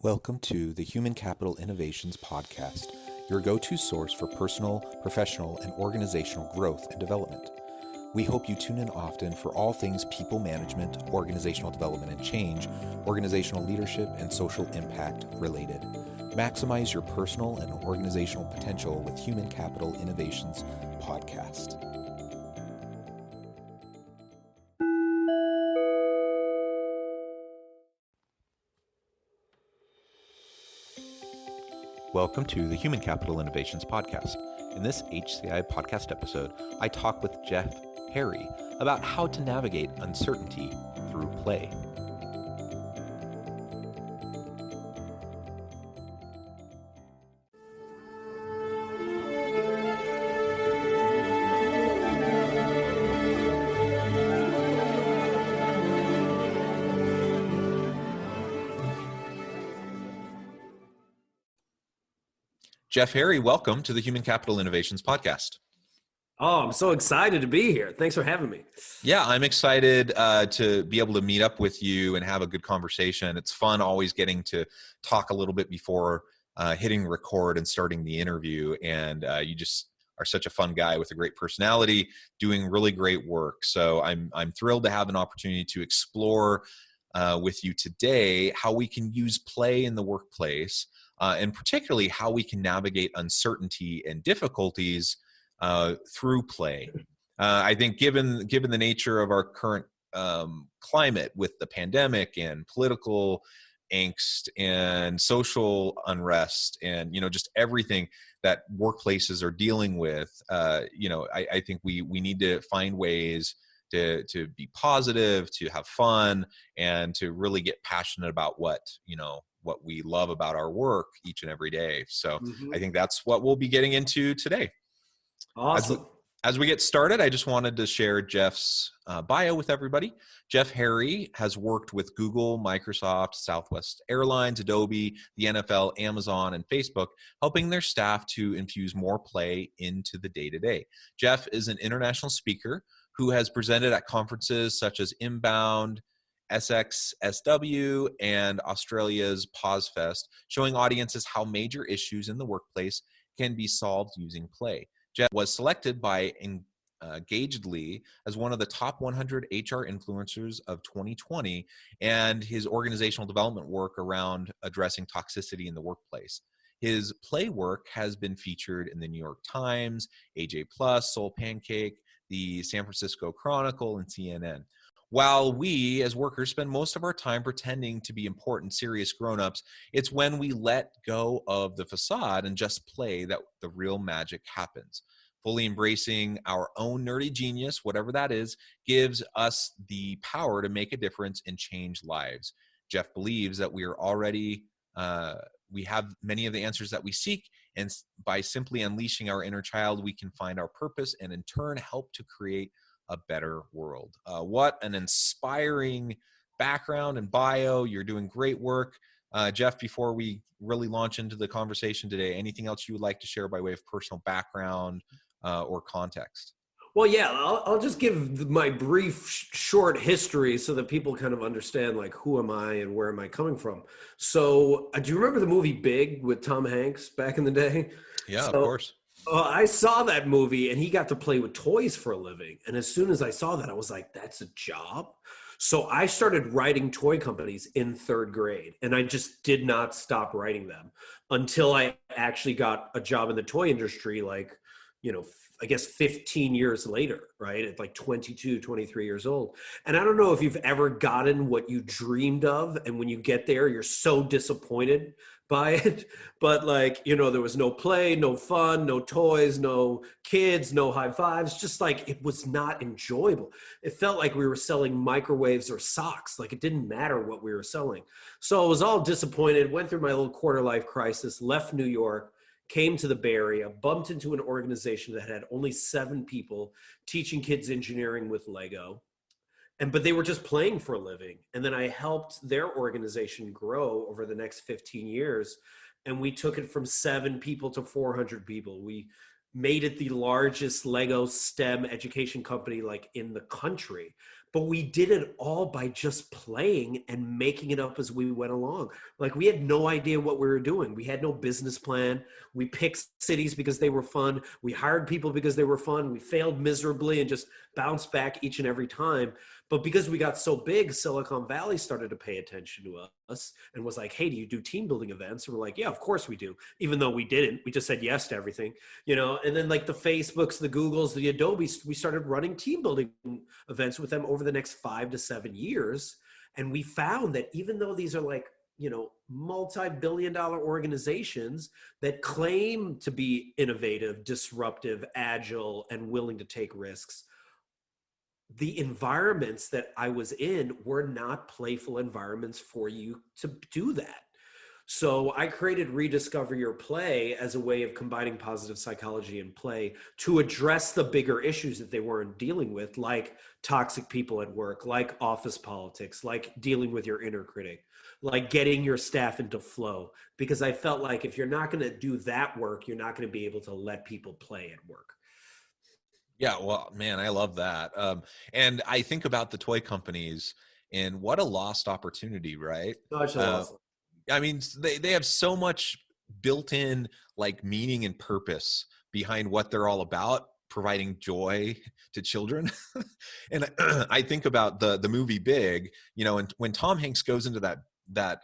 Welcome to the Human Capital Innovations Podcast, your go-to source for personal, professional, and organizational growth and development. We hope you tune in often for all things people management, organizational development and change, organizational leadership, and social impact related. Maximize your personal and organizational potential with Human Capital Innovations Podcast. Welcome to the Human Capital Innovations Podcast. In this HCI podcast episode, I talk with Jeff Harry about how to navigate uncertainty through play. Jeff Harry, welcome to the Human Capital Innovations Podcast. Oh, I'm so excited to be here. Thanks for having me. Yeah, I'm excited to be able to meet up with you and have a good conversation. It's fun always getting to talk a little bit before hitting record and starting the interview. And you just are such a fun guy with a great personality, doing really great work. So I'm thrilled to have an opportunity to explore with you today how we can use play in the workplace. And particularly how we can navigate uncertainty and difficulties through play. I think given the nature of our current climate with the pandemic and political angst and social unrest and just everything that workplaces are dealing with, I think we need to find ways to be positive, to have fun, and to really get passionate about what we love about our work each and every day. So I think that's what we'll be getting into today. Awesome. As we get started, I just wanted to share Jeff's bio with everybody. Jeff Harry has worked with Google, Microsoft, Southwest Airlines, Adobe, the NFL, Amazon, and Facebook, helping their staff to infuse more play into the day-to-day. Jeff is an international speaker who has presented at conferences such as Inbound, SXSW, and Australia's PauseFest, showing audiences how major issues in the workplace can be solved using play. Jeff was selected by Engagedly as one of the top 100 HR influencers of 2020, and his organizational development work around addressing toxicity in the workplace. His play work has been featured in the New York Times, AJ Plus, Soul Pancake, the San Francisco Chronicle, and CNN. While we as workers spend most of our time pretending to be important, serious grown-ups, it's when we let go of the facade and just play that the real magic happens. Fully embracing our own nerdy genius, whatever that is, gives us the power to make a difference and change lives. Jeff believes that we are already, we have many of the answers that we seek, and by simply unleashing our inner child, we can find our purpose and in turn help to create a better world. What an inspiring background and bio. You're doing great work. Jeff, before we really launch into the conversation today, anything else you would like to share by way of personal background or context? Well, yeah, I'll just give my brief, short history so that people kind of understand, like, who am I and where am I coming from? So do you remember the movie Big with Tom Hanks back in the day? Yeah, of course. I saw that movie and he got to play with toys for a living. And as soon as I saw that, I was like, that's a job. So I started writing toy companies in third grade, and I just did not stop writing them until I actually got a job in the toy industry, like, I guess 15 years later, right? At like 22, 23 years old. And I don't know if you've ever gotten what you dreamed of, and when you get there, you're so disappointed by it. But there was no play, no fun, no toys, no kids, no high fives. Just like, it was not enjoyable. It felt like we were selling microwaves or socks. Like, it didn't matter what we were selling. So I was all disappointed, went through my little quarter life crisis, left New York, came to the Bay Area, bumped into an organization that had only 7 people teaching kids engineering with Lego. But they were just playing for a living. And then I helped their organization grow over the next 15 years. And we took it from 7 people to 400 people. We made it the largest Lego STEM education company in the country but we did it all by just playing and making it up as we went along. Like, we had no idea what we were doing. We had no business plan. We picked cities because they were fun. We hired people because they were fun. We failed miserably and just bounced back each and every time. But because we got so big, Silicon Valley started to pay attention to us and was like, hey, do you do team building events? And we're like, yeah, of course we do. Even though we didn't, we just said yes to everything, you know? And then like the Facebooks, the Googles, the Adobes, we started running team building events with them over the next 5 to 7 years. And we found that even though these are like, you know, multi-billion-dollar organizations that claim to be innovative, disruptive, agile, and willing to take risks, the environments that I was in were not playful environments for you to do that. So I created Rediscover Your Play as a way of combining positive psychology and play to address the bigger issues that they weren't dealing with, like toxic people at work, like office politics, like dealing with your inner critic, like getting your staff into flow. Because I felt like if you're not going to do that work, you're not going to be able to let people play at work. Yeah, well, man, I love that. And I think about the toy companies and what a lost opportunity, right? Such a Uh, loss. I mean, they have so much built-in like meaning and purpose behind what they're all about, providing joy to children. And I think about the movie Big, you know, and when Tom Hanks goes into that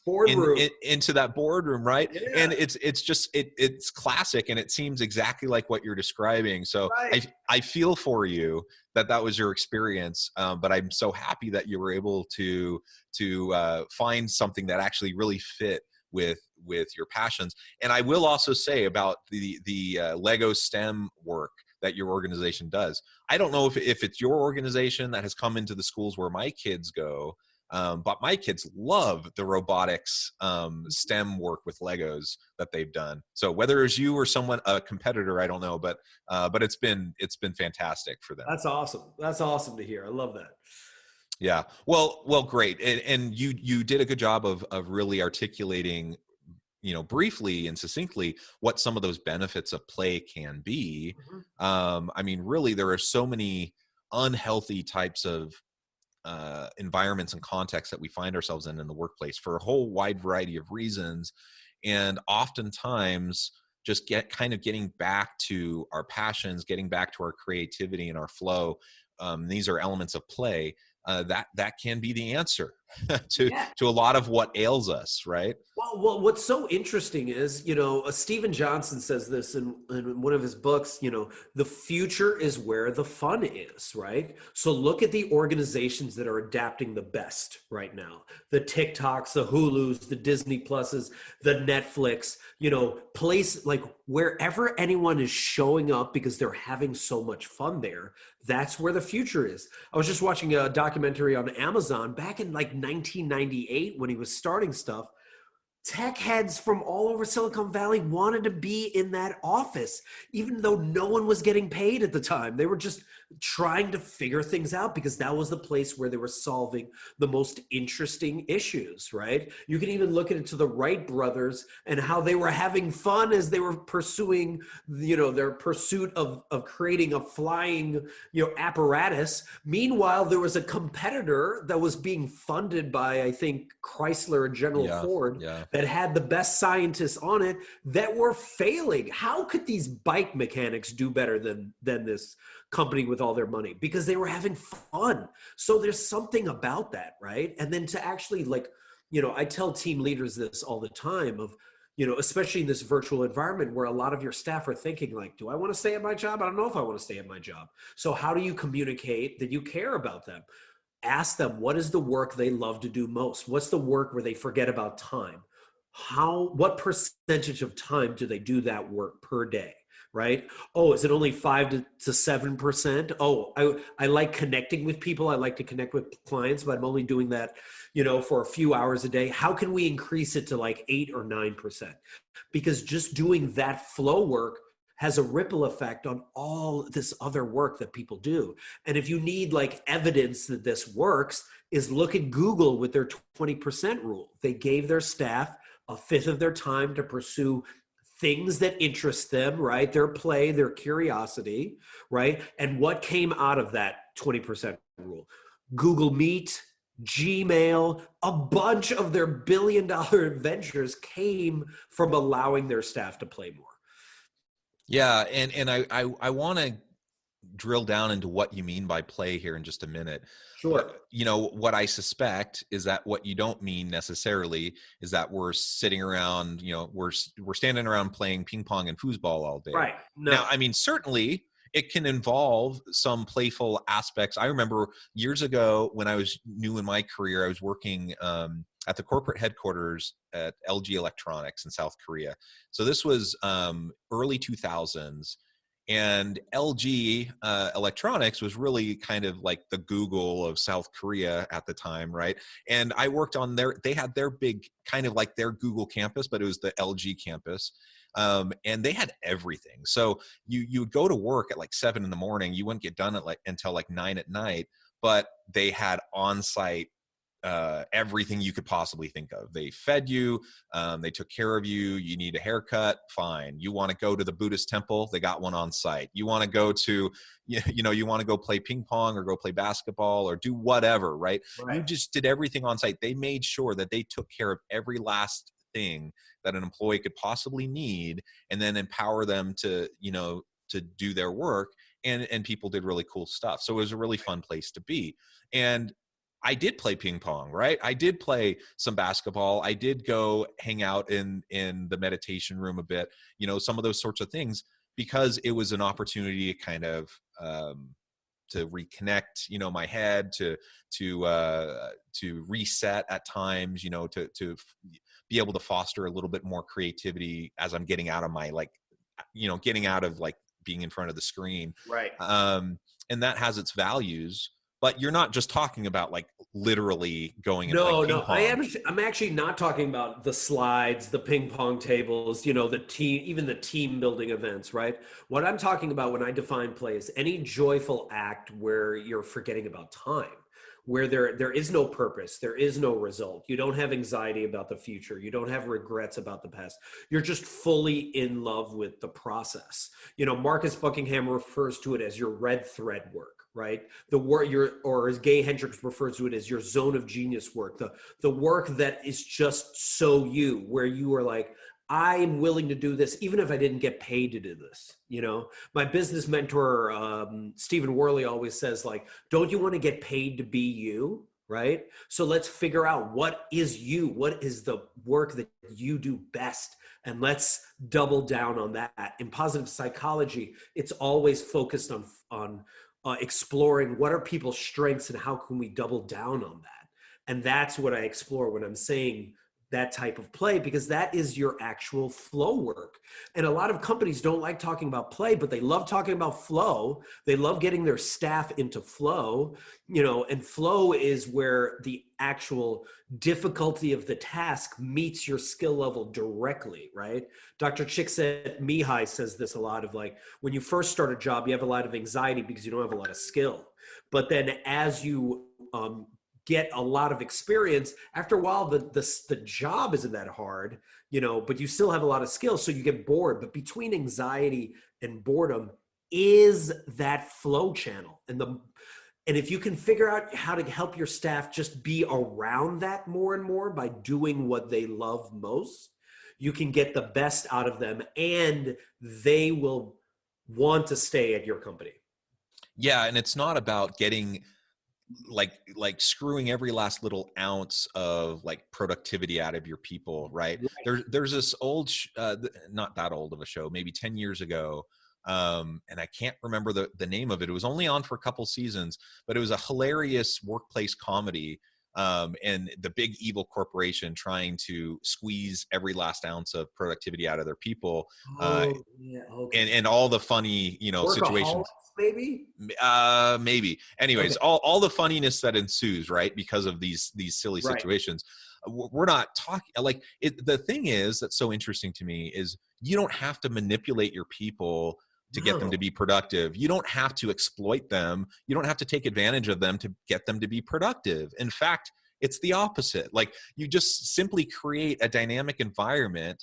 Boardroom. into that boardroom, right? And Yeah, it's just it's classic, and it seems exactly like what you're describing. So right. I feel for you that was your experience, but I'm so happy that you were able to find something that actually really fit with your passions. And I will also say about the Lego STEM work that your organization does. I don't know if it's your organization that has come into the schools where my kids go, but my kids love the robotics STEM work with Legos that they've done. So whether it's you or someone, a competitor, I don't know, but it's been fantastic for them. That's awesome. That's awesome to hear. I love that. Yeah. Well, great. And you did a good job of really articulating, you know, briefly and succinctly what some of those benefits of play can be. Mhm. I mean, really, there are so many unhealthy types of environments and contexts that we find ourselves in the workplace for a whole wide variety of reasons. And oftentimes just getting back to our passions, getting back to our creativity and our flow. These are elements of play that can be the answer Yeah. to a lot of what ails us, right? Well, what's so interesting is, you know, Stephen Johnson says this in one of his books, you know, the future is where the fun is, right? So look at the organizations that are adapting the best right now. The TikToks, the Hulus, the Disney Pluses, the Netflix, you know, place like wherever anyone is showing up because they're having so much fun there, that's where the future is. I was just watching a documentary on Amazon back in like 1998 when he was starting stuff. Tech heads from all over Silicon Valley wanted to be in that office, even though no one was getting paid at the time. They were just trying to figure things out because that was the place where they were solving the most interesting issues, right? You can even look at it to the Wright brothers and how they were having fun as they were pursuing, you know, their pursuit of creating a flying, you know, apparatus. Meanwhile, there was a competitor that was being funded by, I think, Chrysler and General Yeah, Ford yeah. that had the best scientists on it that were failing. How could these bike mechanics do better than this company with all their money? Because they were having fun. So there's something about that, right? And then to actually, like, you know, I tell team leaders this all the time of, you know, especially in this virtual environment where a lot of your staff are thinking like, do I want to stay at my job? I don't know if I want to stay at my job. So how do you communicate that you care about them? Ask them, what is the work they love to do most? What's the work where they forget about time? What percentage of time do they do that work per day? Right? Oh, is it only 5 to 7%? Oh, I like connecting with people. I like to connect with clients, but I'm only doing that, you know, for a few hours a day. How can we increase it to like 8 or 9%? Because just doing that flow work has a ripple effect on all this other work that people do. And if you need like evidence that this works, is look at Google with their 20% rule. They gave their staff a fifth of their time to pursue things that interest them, right? Their play, their curiosity, right? And what came out of that 20% rule. Google Meet, Gmail, a bunch of their billion-dollar ventures came from allowing their staff to play more. Yeah, and I want to drill down into what you mean by play here in just a minute. Sure. But you know what I suspect is that what you don't mean necessarily is that we're sitting around, you know, we're standing around playing ping pong and foosball all day. Right. No. Now, I mean, certainly it can involve some playful aspects. I remember years ago when I was new in my career, I was working at the corporate headquarters at LG Electronics in South Korea. So this was early 2000s. And LG Electronics was really kind of like the Google of South Korea at the time, right? And I worked on they had their big, kind of like their Google campus, but it was the LG campus. And they had everything. So you would go to work at like 7 a.m. You wouldn't get done at until like 9 p.m, but they had on-site everything you could possibly think of. They fed you, they took care of you. You need a haircut, fine. You want to go to the Buddhist temple, they got one on site. You want to go to, you want to go play ping pong or go play basketball or do whatever, right? You just did everything on site. They made sure that they took care of every last thing that an employee could possibly need, and then empower them to, to do their work. And people did really cool stuff. So it was a really fun place to be. And I did play ping pong, right? I did play some basketball. I did go hang out in the meditation room a bit, some of those sorts of things, because it was an opportunity to kind of to reconnect, my head, to reset at times, to be able to foster a little bit more creativity as I'm getting out of my getting out of being in front of the screen. Right. And that has its values. But you're not just talking about literally going and ping pong. I'm actually not talking about the slides, the ping pong tables, the team, even the team building events, right? What I'm talking about when I define play is any joyful act where you're forgetting about time, where there is no purpose, there is no result. You don't have anxiety about the future. You don't have regrets about the past. You're just fully in love with the process. Marcus Buckingham refers to it as your red thread work. Right? The work or as Gay Hendricks refers to it as your zone of genius work, the work that is just so you, where you are like, I am willing to do this, even if I didn't get paid to do this. My business mentor, Stephen Worley, always says, don't you want to get paid to be you? Right? So let's figure out what is you, what is the work that you do best. And let's double down on that. In positive psychology, it's always focused on exploring what are people's strengths and how can we double down on that. And that's what I explore when I'm saying that type of play, because that is your actual flow work. And a lot of companies don't like talking about play, but they love talking about flow. They love getting their staff into flow, and flow is where the actual difficulty of the task meets your skill level directly, right? Dr. Csikszentmihalyi says this a lot of when you first start a job, you have a lot of anxiety because you don't have a lot of skill. But then as you get a lot of experience, after a while, the job isn't that hard, but you still have a lot of skills. So you get bored, but between anxiety and boredom is that flow channel. And if you can figure out how to help your staff just be around that more and more by doing what they love most, you can get the best out of them and they will want to stay at your company. Yeah. And it's not about getting like screwing every last little ounce of productivity out of your people, right? There's this old not that old of a show, maybe 10 years ago, and I can't remember the name of it. It was only on for a couple seasons, but it was a hilarious workplace comedy, and the big evil corporation trying to squeeze every last ounce of productivity out of their people, and all the funny situations. Maybe anyways, all the funniness that ensues, right, because of these silly situations. We're not talking the thing is that's so interesting to me is you don't have to manipulate your people to get them to be productive. You don't have to exploit them. You don't have to take advantage of them to get them to be productive. In fact, it's the opposite. You just simply create a dynamic environment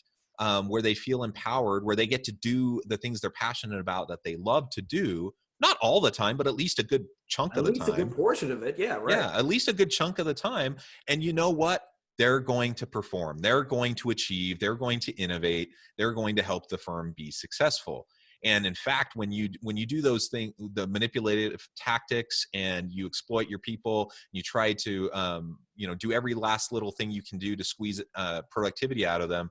where they feel empowered, where they get to do the things they're passionate about that they love to do not all the time, but at least a good chunk At of the least a good time. portion of it. Yeah, right. Yeah, at least a good chunk of the time. And you know what? They're going to perform. They're going to achieve. They're going to innovate. They're going to help the firm be successful. And in fact, when you do those things, the manipulative tactics, and you exploit your people, you try to do every last little thing you can do to squeeze productivity out of them.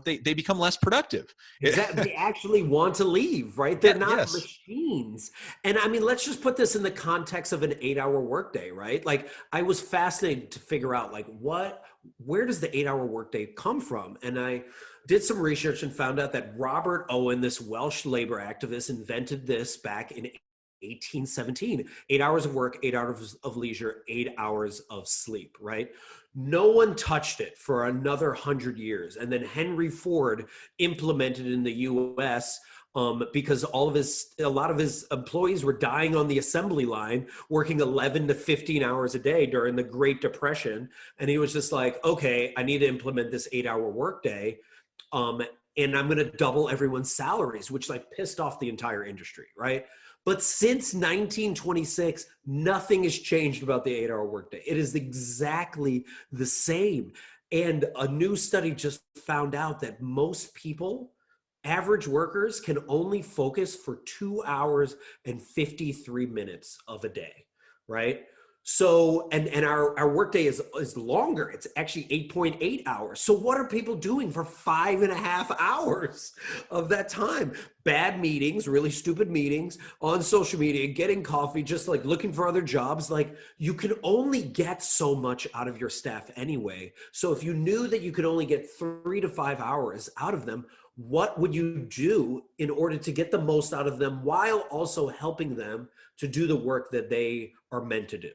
They become less productive. Exactly. They actually want to leave, right? They're not Yes. machines. And I mean, let's just put this in the context of an 8-hour workday, right? Like, I was fascinated to figure out, like, where does the 8-hour workday come from? And I did some research and found out that Robert Owen, this Welsh labor activist, invented this back in 1817. 8 hours of work, 8 hours of leisure, 8 hours of sleep, right? No one touched it for another 100 years. And then Henry Ford implemented it in the US because a lot of his employees were dying on the assembly line, working 11 to 15 hours a day during the Great Depression. And he was just like, okay, I need to implement this 8-hour workday. And I'm going to double everyone's salaries, which like pissed off the entire industry, right? But since 1926, nothing has changed about the 8-hour workday. It is exactly the same. And a new study just found out that most people, average workers, can only focus for 2 hours and 53 minutes of a day, right? So, and our workday is longer. It's actually 8.8 hours. So what are people doing for 5.5 hours of that time? Bad meetings, really stupid meetings on social media, getting coffee, just like looking for other jobs. Like, you can only get so much out of your staff anyway. So if you knew that you could only get 3 to 5 hours out of them, what would you do in order to get the most out of them while also helping them to do the work that they are meant to do?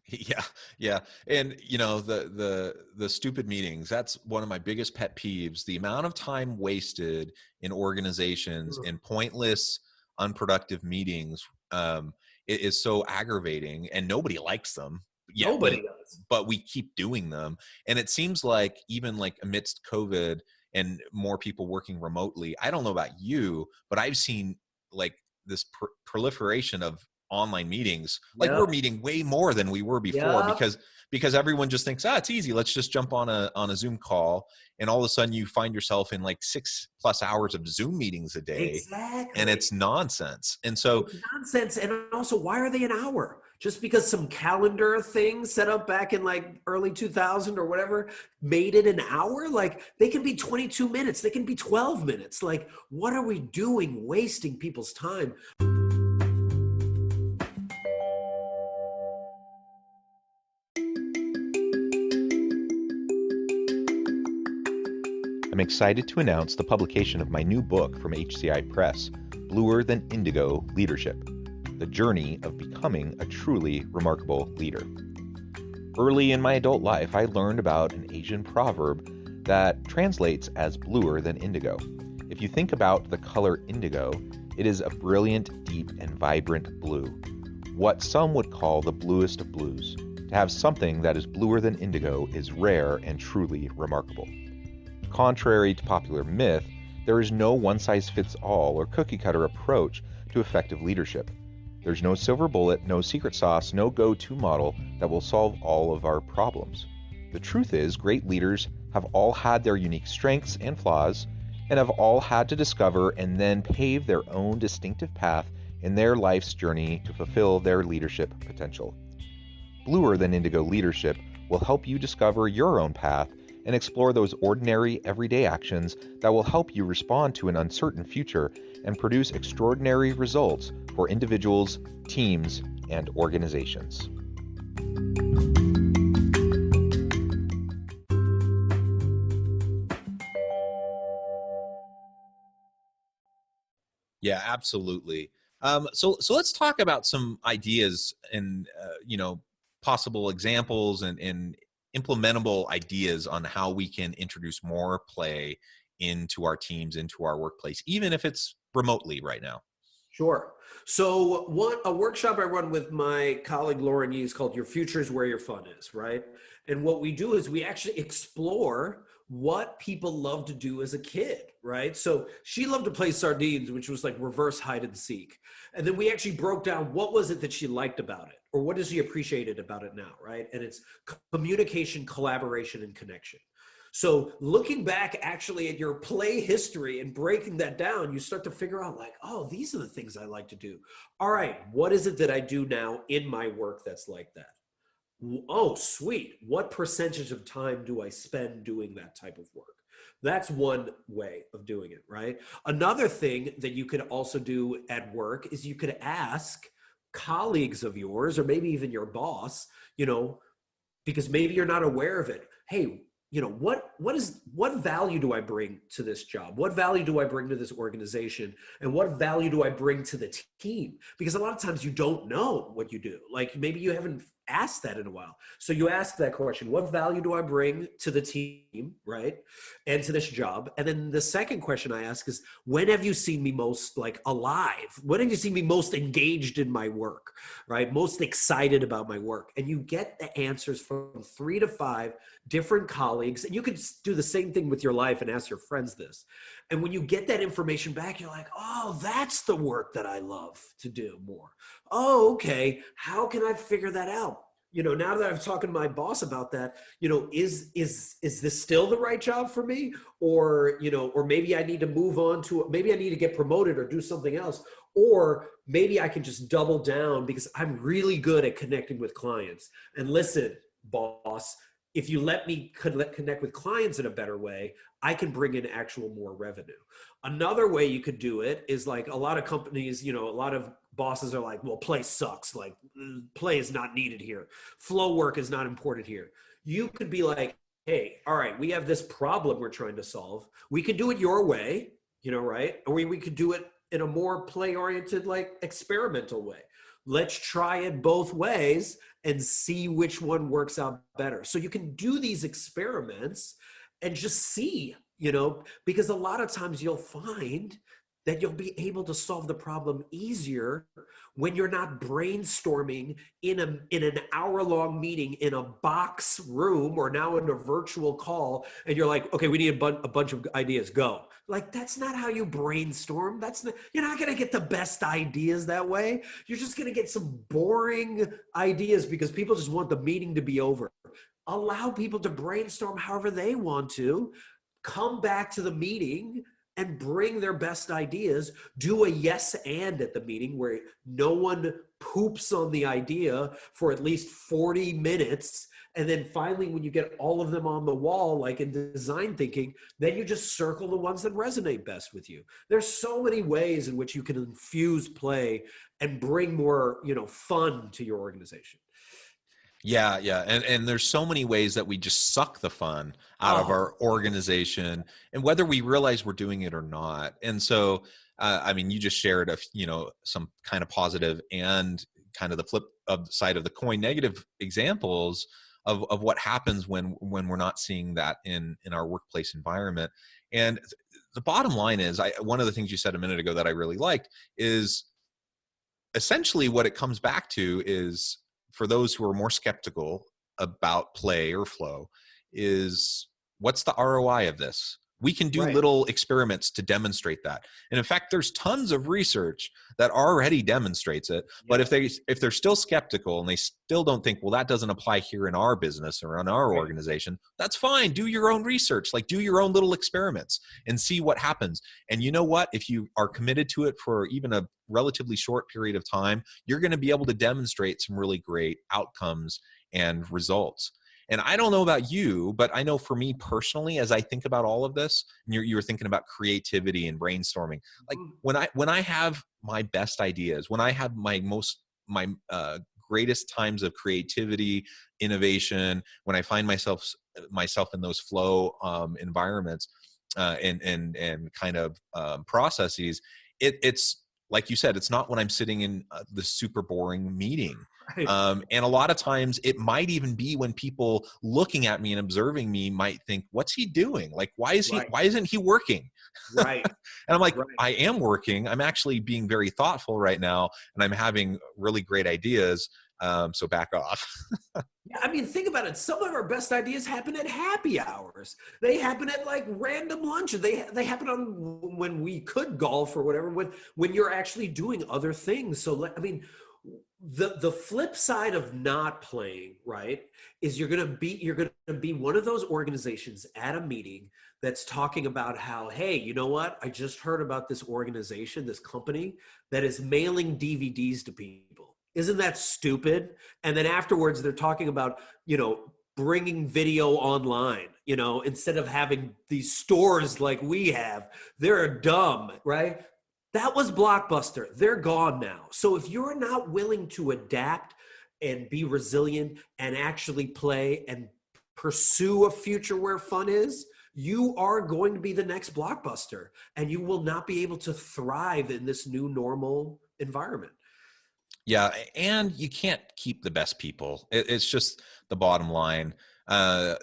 Yeah, yeah. And the stupid meetings, that's one of my biggest pet peeves. The amount of time wasted in organizations in pointless, unproductive meetings it is so aggravating, and nobody likes them. Yeah, Nobody does. but we keep doing them. And it seems like, even like amidst COVID and more people working remotely, I don't know about you, but I've seen like this proliferation of online meetings. Like, we're Yep. meeting way more than we were before, Yep. because everyone just thinks, it's easy, let's just jump on a Zoom call. And all of a sudden you find yourself in like 6+ hours of Zoom meetings a day, and Exactly. it's nonsense. And so, It's nonsense. And also, why are they an hour? Just because some calendar thing set up back in like early 2000 or whatever made it an hour? Like, they can be 22 minutes, they can be 12 minutes. Like, what are we doing wasting people's time? I'm excited to announce the publication of my new book from HCI Press, Bluer Than Indigo Leadership: The Journey of Becoming a Truly Remarkable Leader. Early in my adult life, I learned about an Asian proverb that translates as bluer than indigo. If you think about the color indigo, it is a brilliant, deep, and vibrant blue, what some would call the bluest of blues. To have something that is bluer than indigo is rare and truly remarkable. Contrary to popular myth, there is no one-size-fits-all or cookie-cutter approach to effective leadership. There's no silver bullet, no secret sauce, no go-to model that will solve all of our problems. The truth is, great leaders have all had their unique strengths and flaws, and have all had to discover and then pave their own distinctive path in their life's journey to fulfill their leadership potential. Bluer Than Indigo Leadership will help you discover your own path and explore those ordinary, everyday actions that will help you respond to an uncertain future and produce extraordinary results for individuals, teams, and organizations. Yeah, absolutely. So let's talk about some ideas and possible examples and implementable ideas on how we can introduce more play into our teams, into our workplace, even if it's remotely right now. Sure. So a workshop I run with my colleague Lauren Yee is called Your Future is Where Your Fun Is, right? And what we do is we actually explore what people love to do as a kid, right? So she loved to play sardines, which was like reverse hide and seek. And then we actually broke down what was it that she liked about it, or what does she appreciated about it now, right? And it's communication, collaboration, and connection. So looking back actually at your play history and breaking that down, you start to figure out like, oh, these are the things I like to do. All right, what is it that I do now in my work that's like that? Oh, sweet. What percentage of time do I spend doing that type of work? That's one way of doing it, right? Another thing that you could also do at work is you could ask colleagues of yours, or maybe even your boss, because maybe you're not aware of it. Hey, what value do I bring to this job? What value do I bring to this organization? And what value do I bring to the team? Because a lot of times you don't know what you do. Like maybe you haven't asked that in a while. So you ask that question, what value do I bring to the team, right? And to this job? And then the second question I ask is, when have you seen me most like alive? When have you seen me most engaged in my work, right? Most excited about my work? And you get the answers from 3 to 5 different colleagues. And you could do the same thing with your life and ask your friends this. And when you get that information back, you're like, oh, that's the work that I love to do more. Oh, okay. How can I figure that out? Now that I've talked to my boss about that, is this still the right job for me? Or maybe I need to move on to, maybe I need to get promoted or do something else. Or maybe I can just double down because I'm really good at connecting with clients. And listen, boss, if you let me connect with clients in a better way, I can bring in actual more revenue. Another way you could do it is like a lot of companies, a lot of bosses are like, well, play sucks. Like play is not needed here. Flow work is not important here. You could be like, hey, all right, we have this problem we're trying to solve. We can do it your way, right? Or we could do it in a more play-oriented, like experimental way. Let's try it both ways and see which one works out better. So you can do these experiments and just see, because a lot of times you'll find that you'll be able to solve the problem easier when you're not brainstorming in an hour-long meeting in a box room or now in a virtual call, and you're like, okay, we need a bunch of ideas, go. Like, that's not how you brainstorm. You're not going to get the best ideas that way. You're just going to get some boring ideas because people just want the meeting to be over. Allow people to brainstorm however they want to, come back to the meeting and bring their best ideas. Do a yes and at the meeting where no one poops on the idea for at least 40 minutes. And then finally, when you get all of them on the wall, like in design thinking, then you just circle the ones that resonate best with you. There's so many ways in which you can infuse play and bring more, fun to your organization. Yeah, yeah. And there's so many ways that we just suck the fun out of our organization, and whether we realize we're doing it or not. And so, you just shared some kind of positive and kind of the flip of the side of the coin, negative examples of what happens when we're not seeing that in our workplace environment. And the bottom line is, one of the things you said a minute ago that I really liked is essentially what it comes back to is, for those who are more skeptical about play or flow, is what's the ROI of this? We can do little experiments to demonstrate that. And in fact, there's tons of research that already demonstrates it. But if they're still skeptical and they still don't think, well, that doesn't apply here in our business or in our organization, that's fine. Do your own research, like do your own little experiments and see what happens. And you know what? If you are committed to it for even a relatively short period of time, you're going to be able to demonstrate some really great outcomes and results. And I don't know about you, but I know for me personally, as I think about all of this, and you were thinking about creativity and brainstorming, like when I have my best ideas, when I have my greatest times of creativity, innovation, when I find myself in those flow environments and kind of processes, it's like you said, it's not when I'm sitting in the super boring meeting. Right. And a lot of times it might even be when people looking at me and observing me might think, what's he doing? Like, Right. why isn't he working? Right. And I'm like, Right. I am working. I'm actually being very thoughtful right now, and I'm having really great ideas. So back off. Yeah, I mean, think about it. Some of our best ideas happen at happy hours. They happen at like random lunches. They happen on when we could golf or whatever. When you're actually doing other things. So I mean, the flip side of not playing, right, is you're gonna be one of those organizations at a meeting that's talking about how, hey, you know what? I just heard about this organization, this company that is mailing DVDs to people. Isn't that stupid? And then afterwards, they're talking about, bringing video online, instead of having these stores like we have. They're dumb, right? That was Blockbuster. They're gone now. So if you're not willing to adapt and be resilient and actually play and pursue a future where fun is, you are going to be the next Blockbuster, and you will not be able to thrive in this new normal environment. Yeah, and you can't keep the best people. It's just the bottom line. Uh,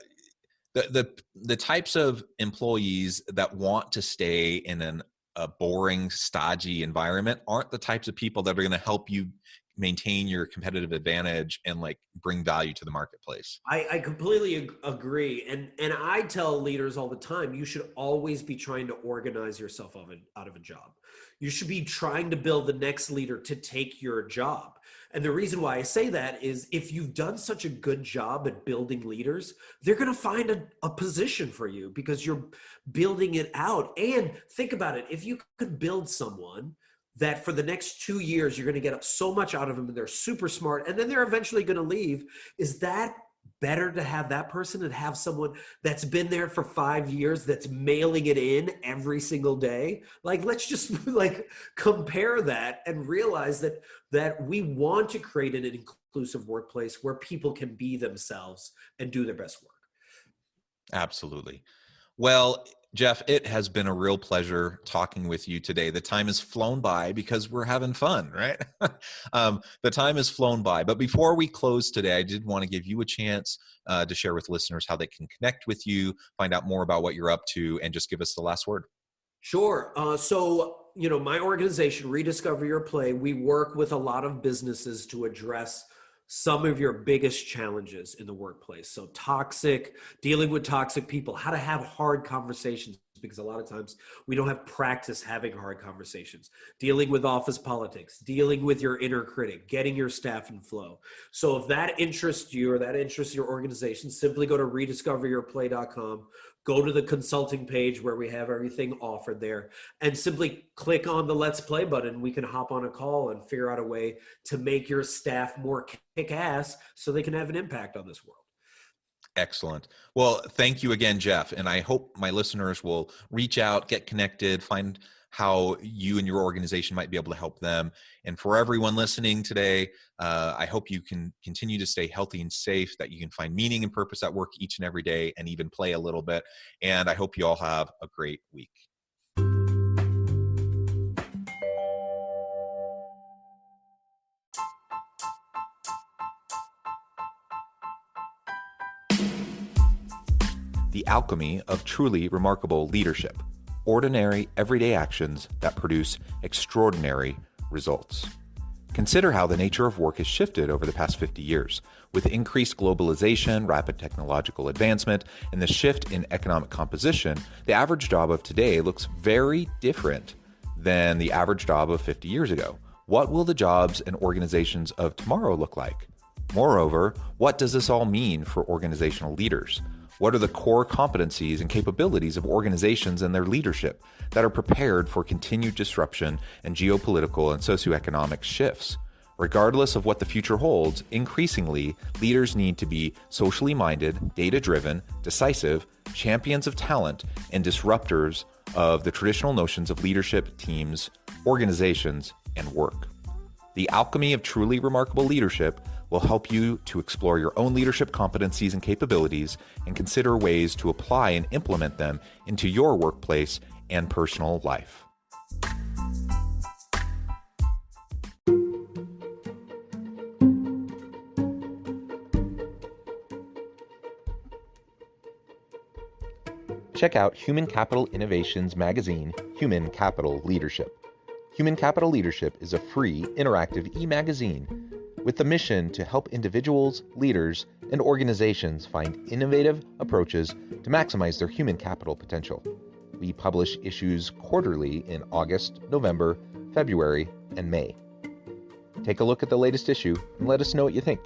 the types of employees that want to stay in a boring, stodgy environment aren't the types of people that are going to help you maintain your competitive advantage and like bring value to the marketplace. I completely agree. And I tell leaders all the time, you should always be trying to organize yourself out of a job. You should be trying to build the next leader to take your job. And the reason why I say that is if you've done such a good job at building leaders, they're going to find a position for you because you're building it out. And think about it. If you could build someone that for the next 2 years, you're going to get so much out of them and they're super smart, and then they're eventually going to leave. Is that better to have that person and have someone that's been there for 5 years that's mailing it in every single day? Like, let's just like compare that and realize that we want to create an inclusive workplace where people can be themselves and do their best work. Absolutely. Well, Jeff, it has been a real pleasure talking with you today. The time has flown by because we're having fun, right? The time has flown by. But before we close today, I did want to give you a chance to share with listeners how they can connect with you, find out more about what you're up to, and just give us the last word. Sure. So, my organization, Rediscover Your Play, we work with a lot of businesses to address some of your biggest challenges in the workplace. So dealing with toxic people, how to have hard conversations, because a lot of times we don't have practice having hard conversations, dealing with office politics, dealing with your inner critic, getting your staff in flow. So if that interests you or that interests your organization, simply go to rediscoveryourplay.com. Go to the consulting page where we have everything offered there, and simply click on the Let's Play button. We can hop on a call and figure out a way to make your staff more kick-ass so they can have an impact on this world. Excellent. Well, thank you again, Jeff. And I hope my listeners will reach out, get connected, find how you and your organization might be able to help them. And for everyone listening today, I hope you can continue to stay healthy and safe, that you can find meaning and purpose at work each and every day, and even play a little bit. And I hope you all have a great week. The alchemy of truly remarkable leadership. Ordinary, everyday actions that produce extraordinary results. Consider how the nature of work has shifted over the past 50 years. With increased globalization, rapid technological advancement, and the shift in economic composition, the average job of today looks very different than the average job of 50 years ago. What will the jobs and organizations of tomorrow look like? Moreover, what does this all mean for organizational leaders? What are the core competencies and capabilities of organizations and their leadership that are prepared for continued disruption and geopolitical and socioeconomic shifts? Regardless of what the future holds, increasingly, leaders need to be socially minded, data-driven, decisive, champions of talent, and disruptors of the traditional notions of leadership, teams, organizations, and work. The alchemy of truly remarkable leadership will help you to explore your own leadership competencies and capabilities and consider ways to apply and implement them into your workplace and personal life. check out Human Capital Innovations magazine, Human Capital Leadership. Human Capital Leadership is a free, interactive e-magazine with the mission to help individuals, leaders, and organizations find innovative approaches to maximize their human capital potential. We publish issues quarterly in August, November, February, and May. Take a look at the latest issue and let us know what you think.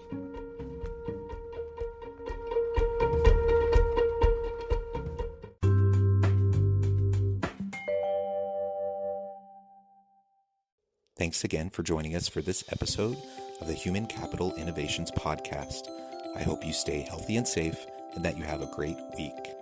Thanks again for joining us for this episode of the Human Capital Innovations Podcast. I hope you stay healthy and safe and that you have a great week.